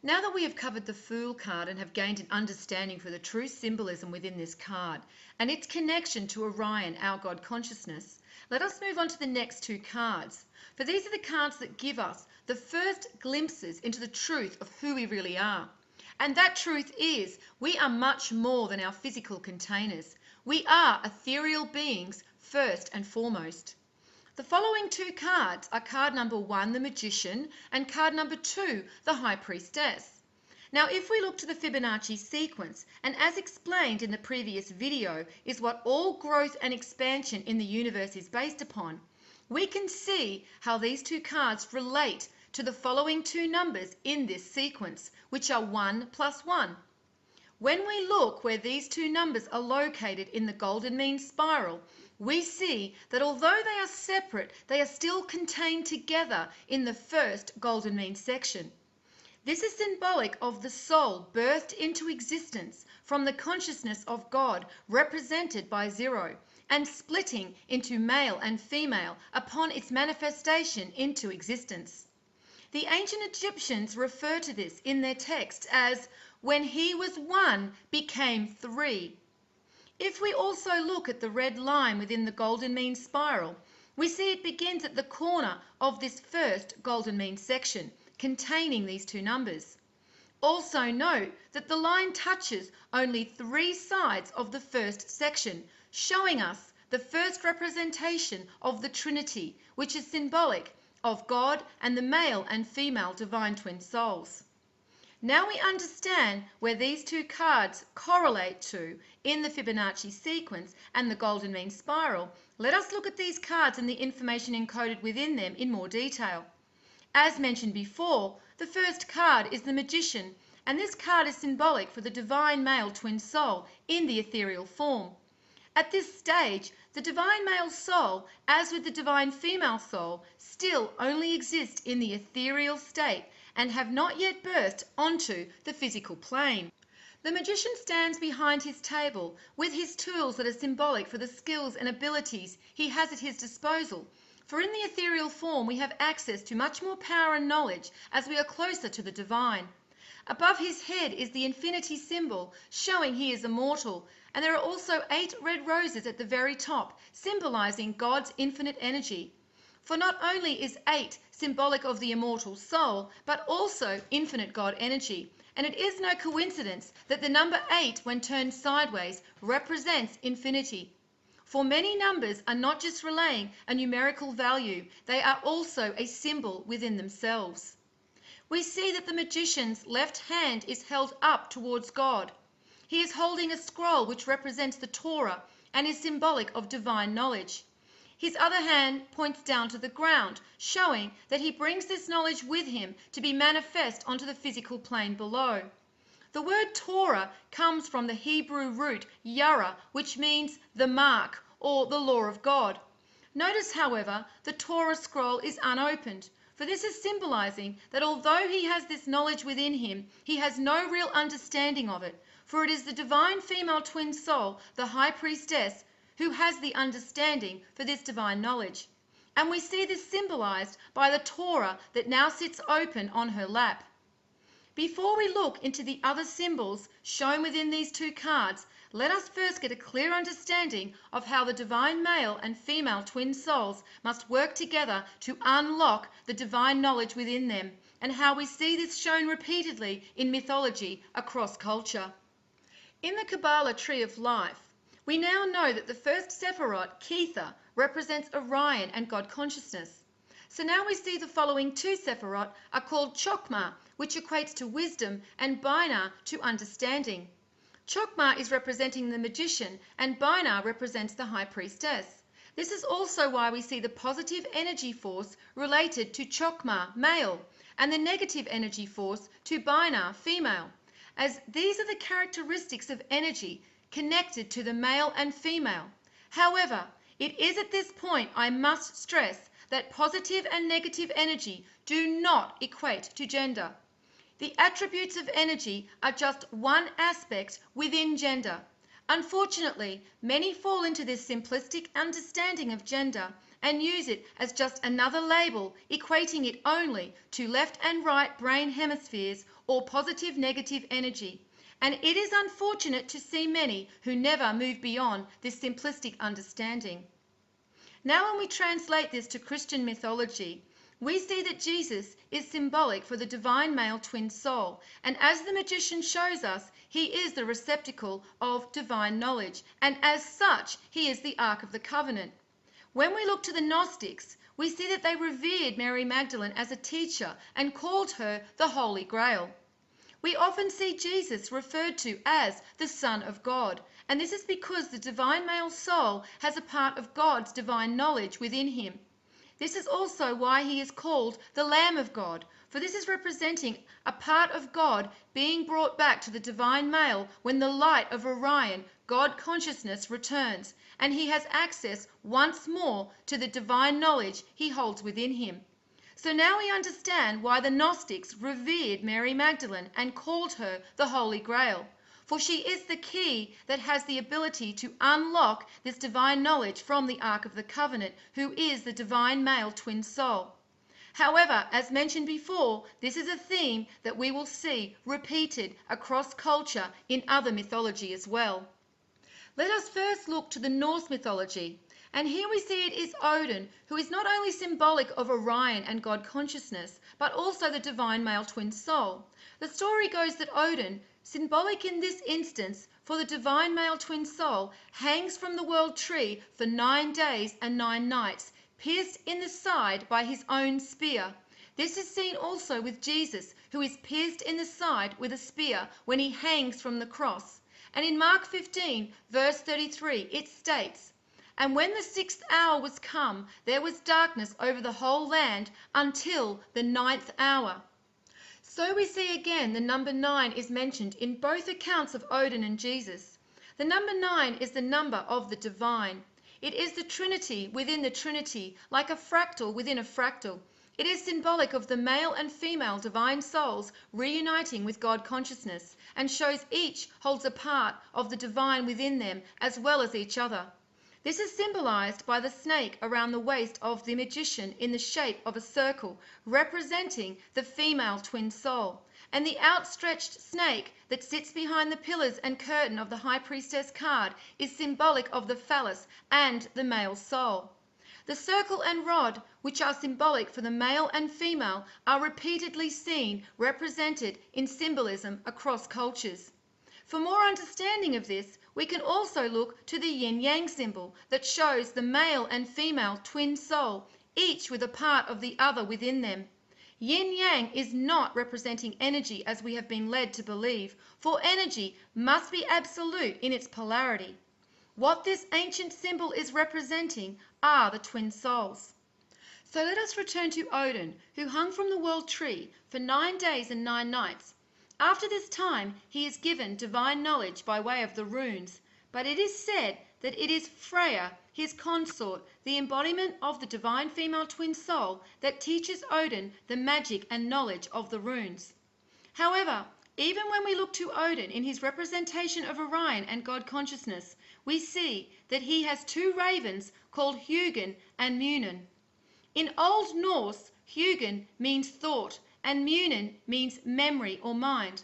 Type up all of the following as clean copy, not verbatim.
Now that we have covered the Fool card and have gained an understanding for the true symbolism within this card and its connection to Orion, our God consciousness, let us move on to the next two cards. For these are the cards that give us the first glimpses into the truth of who we really are. And that truth is we are much more than our physical containers. We are ethereal beings first and foremost. The following two cards are card number 1, the Magician, and card number 2, the High Priestess. Now, if we look to the Fibonacci sequence, and as explained in the previous video, is what all growth and expansion in the universe is based upon, we can see how these two cards relate to the following two numbers in this sequence, which are 1 plus 1. When we look where these two numbers are located in the golden mean spiral, we see that although they are separate, they are still contained together in the first golden mean section. This is symbolic of the soul birthed into existence from the consciousness of God, represented by 0, and splitting into male and female upon its manifestation into existence. The ancient Egyptians refer to this in their texts as when he was 1 became 3. If we also look at the red line within the golden mean spiral, we see it begins at the corner of this first golden mean section containing these two numbers. Also note that the line touches only 3 sides of the first section, showing us the first representation of the Trinity, which is symbolic of God and the male and female divine twin souls. Now we understand where these two cards correlate to in the Fibonacci sequence and the golden mean spiral. Let us look at these cards and the information encoded within them in more detail. As mentioned before, the first card is the Magician, and this card is symbolic for the divine male twin soul in the ethereal form. At this stage, the divine male soul, as with the divine female soul, still only exist in the ethereal state and have not yet burst onto the physical plane. The Magician stands behind his table with his tools that are symbolic for the skills and abilities he has at his disposal. For in the ethereal form we have access to much more power and knowledge as we are closer to the divine. Above his head is the infinity symbol, showing he is immortal, and there are also 8 red roses at the very top, symbolizing God's infinite energy. For not only is 8 symbolic of the immortal soul, but also infinite God energy. And it is no coincidence that the number 8, when turned sideways, represents infinity. For many numbers are not just relaying a numerical value, they are also a symbol within themselves. We see that the Magician's left hand is held up towards God. He is holding a scroll which represents the Torah and is symbolic of divine knowledge. His other hand points down to the ground, showing that he brings this knowledge with him to be manifest onto the physical plane below. The word Torah comes from the Hebrew root yara, which means the mark or the law of God. Notice, however, the Torah scroll is unopened, for this is symbolizing that although he has this knowledge within him, he has no real understanding of it, for it is the divine female twin soul, the High Priestess, who has the understanding for this divine knowledge. And we see this symbolized by the Torah that now sits open on her lap. Before we look into the other symbols shown within these two cards, let us first get a clear understanding of how the divine male and female twin souls must work together to unlock the divine knowledge within them, and how we see this shown repeatedly in mythology across culture. In the Kabbalah Tree of Life, we now know that the first Sephirot, Kether, represents Orion and God consciousness. So now we see the following two Sephirot are called Chokmah, which equates to wisdom, and Binah to understanding. Chokmah is representing the Magician, and Binah represents the High Priestess. This is also why we see the positive energy force related to Chokmah, male, and the negative energy force to Binah, female, as these are the characteristics of energy connected to the male and female. However, it is at this point I must stress that positive and negative energy do not equate to gender. The attributes of energy are just one aspect within gender. Unfortunately, many fall into this simplistic understanding of gender and use it as just another label, equating it only to left and right brain hemispheres or positive negative energy. And it is unfortunate to see many who never move beyond this simplistic understanding. Now, when we translate this to Christian mythology, we see that Jesus is symbolic for the divine male twin soul, and as the magician shows us, he is the receptacle of divine knowledge, and as such, he is the Ark of the Covenant. When we look to the Gnostics, we see that they revered Mary Magdalene as a teacher and called her the Holy Grail. We often see Jesus referred to as the Son of God, and this is because the divine male soul has a part of God's divine knowledge within him. This is also why he is called the Lamb of God, for this is representing a part of God being brought back to the divine male when the light of Orion, God consciousness, returns, and he has access once more to the divine knowledge he holds within him. So now we understand why the Gnostics revered Mary Magdalene and called her the Holy Grail, for she is the key that has the ability to unlock this divine knowledge from the Ark of the Covenant, who is the divine male twin soul. However, as mentioned before, this is a theme that we will see repeated across culture in other mythology as well. Let us first look to the Norse mythology. And here we see it is Odin, who is not only symbolic of Orion and God consciousness, but also the divine male twin soul. The story goes that Odin, symbolic in this instance for the divine male twin soul, hangs from the world tree for 9 days and 9 nights, pierced in the side by his own spear. This is seen also with Jesus, who is pierced in the side with a spear when he hangs from the cross. And in Mark 15, verse 33, it states, "And when the 6th hour was come, there was darkness over the whole land until the 9th hour." So we see again the number 9 is mentioned in both accounts of Odin and Jesus. The number 9 is the number of the divine. It is the Trinity within the Trinity, like a fractal within a fractal. It is symbolic of the male and female divine souls reuniting with God consciousness, and shows each holds a part of the divine within them as well as each other. This is symbolized by the snake around the waist of the magician in the shape of a circle, representing the female twin soul, and the outstretched snake that sits behind the pillars and curtain of the high priestess card is symbolic of the phallus and the male soul. The circle and rod, which are symbolic for the male and female, are repeatedly seen represented in symbolism across cultures. For more understanding of this, we can also look to the yin-yang symbol that shows the male and female twin soul, each with a part of the other within them. Yin-yang is not representing energy as we have been led to believe, for energy must be absolute in its polarity. What this ancient symbol is representing are the twin souls. So let us return to Odin, who hung from the world tree for 9 days and 9 nights. After this time, he is given divine knowledge by way of the runes, but it is said that it is Freya, his consort, the embodiment of the divine female twin soul, that teaches Odin the magic and knowledge of the runes. However, even when we look to Odin in his representation of Orion and God consciousness, we see that he has 2 ravens called Hugin and Munin. In Old Norse, Hugin means thought, and Munin means memory or mind.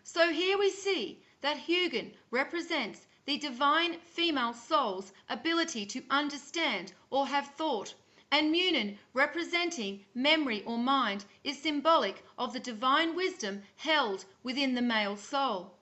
So here we see that Hugin represents the divine female soul's ability to understand or have thought, and Munin, representing memory or mind, is symbolic of the divine wisdom held within the male soul.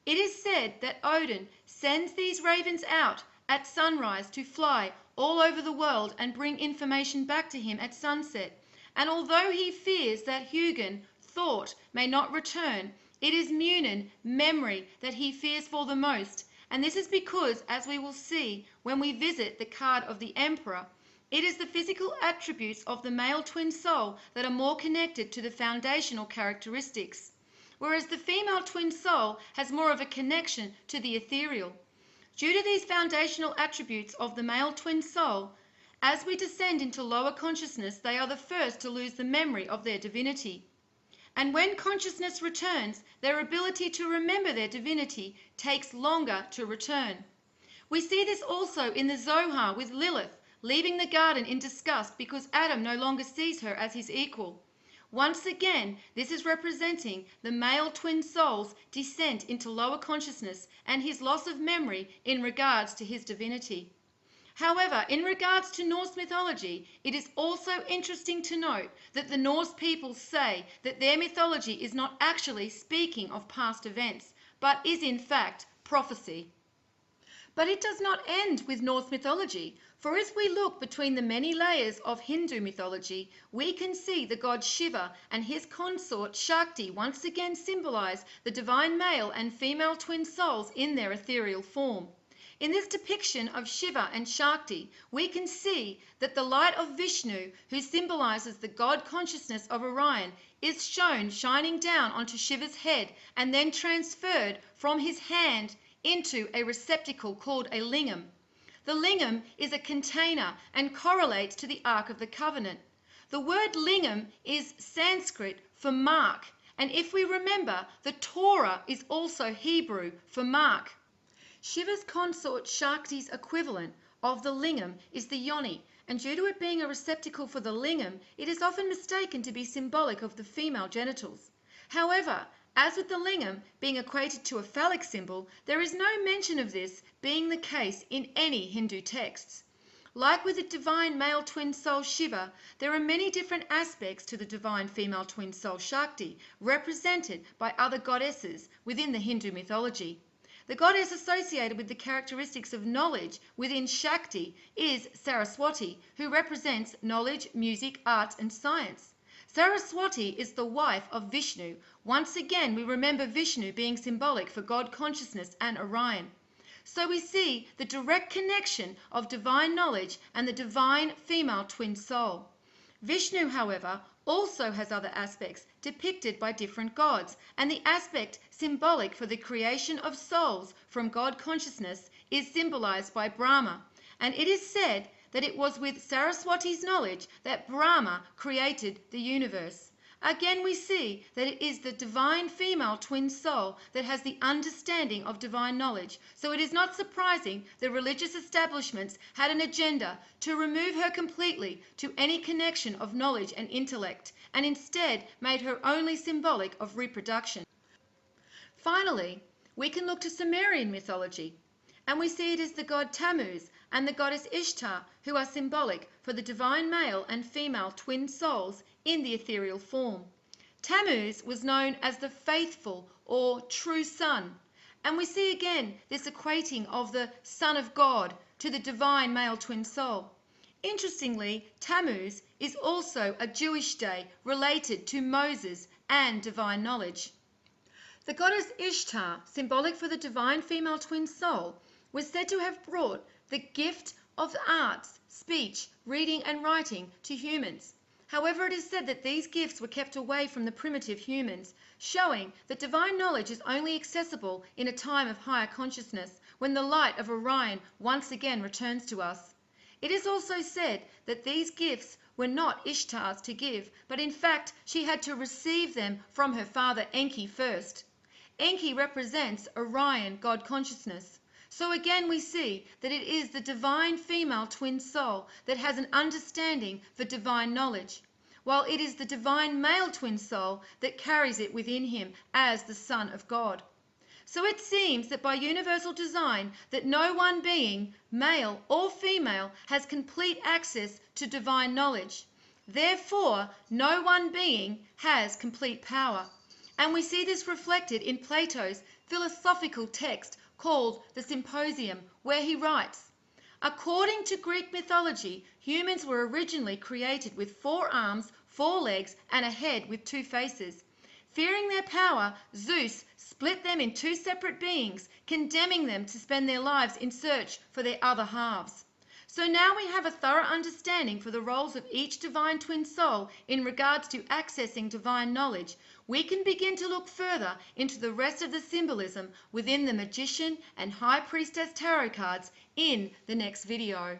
It is said that Odin sends these ravens out at sunrise to fly all over the world and bring information back to him at sunset. And although he fears that Hugin, thought, may not return, it is Munin, memory, that he fears for the most. And this is because, as we will see when we visit the card of the Emperor, it is the physical attributes of the male twin soul that are more connected to the foundational characteristics, whereas the female twin soul has more of a connection to the ethereal. Due to these foundational attributes of the male twin soul, as we descend into lower consciousness, they are the first to lose the memory of their divinity. And when consciousness returns, their ability to remember their divinity takes longer to return. We see this also in the Zohar with Lilith, leaving the garden in disgust because Adam no longer sees her as his equal. Once again, this is representing the male twin soul's descent into lower consciousness and his loss of memory in regards to his divinity. However, in regards to Norse mythology, it is also interesting to note that the Norse peoples say that their mythology is not actually speaking of past events, but is in fact prophecy. But it does not end with Norse mythology, for if we look between the many layers of Hindu mythology, we can see the god Shiva and his consort Shakti once again symbolize the divine male and female twin souls in their ethereal form. In this depiction of Shiva and Shakti, we can see that the light of Vishnu, who symbolizes the God consciousness of Orion, is shown shining down onto Shiva's head and then transferred from his hand into a receptacle called a lingam. The lingam is a container and correlates to the Ark of the Covenant. The word lingam is Sanskrit for mark, and if we remember, the Torah is also Hebrew for mark. Shiva's consort Shakti's equivalent of the lingam is the yoni, and due to it being a receptacle for the lingam, it is often mistaken to be symbolic of the female genitals. However, as with the lingam being equated to a phallic symbol, there is no mention of this being the case in any Hindu texts. Like with the divine male twin soul Shiva, there are many different aspects to the divine female twin soul Shakti, represented by other goddesses within the Hindu mythology. The goddess associated with the characteristics of knowledge within Shakti is Saraswati, who represents knowledge, music, arts, and science. Saraswati is the wife of Vishnu. Once again, we remember Vishnu being symbolic for God consciousness and Orion. So we see the direct connection of divine knowledge and the divine female twin soul. Vishnu, however, also has other aspects depicted by different gods, and the aspect symbolic for the creation of souls from God consciousness is symbolized by Brahma, and it is said that it was with Saraswati's knowledge that Brahma created the universe. Again, we see that it is the divine female twin soul that has the understanding of divine knowledge, so it is not surprising that religious establishments had an agenda to remove her completely to any connection of knowledge and intellect, and instead made her only symbolic of reproduction. Finally, we can look to Sumerian mythology, and we see it as the god Tammuz and the goddess Ishtar, who are symbolic for the divine male and female twin souls in the ethereal form. Tammuz was known as the faithful or true sun, and we see again this equating of the Son of God to the divine male twin soul. Interestingly, Tammuz is also a Jewish day related to Moses and divine knowledge. The goddess Ishtar, symbolic for the divine female twin soul, was said to have brought the gift of arts, speech, reading and writing to humans. However, it is said that these gifts were kept away from the primitive humans, showing that divine knowledge is only accessible in a time of higher consciousness, when the light of Orion once again returns to us. It is also said that these gifts were not Ishtar's to give, but in fact she had to receive them from her father Enki first. Enki represents Orion, God consciousness. So again we see that it is the divine female twin soul that has an understanding for divine knowledge, while it is the divine male twin soul that carries it within him as the Son of God. So it seems that by universal design that no one being, male or female, has complete access to divine knowledge. Therefore, no one being has complete power. And we see this reflected in Plato's philosophical text called the Symposium, where he writes, "According to Greek mythology, humans were originally created with 4 arms, 4 legs, and a head with 2 faces. Fearing their power, Zeus split them in 2 separate beings, condemning them to spend their lives in search for their other halves. So now we have a thorough understanding for the roles of each divine twin soul in regards to accessing divine knowledge. We can begin to look further into the rest of the symbolism within the Magician and High Priestess tarot cards in the next video."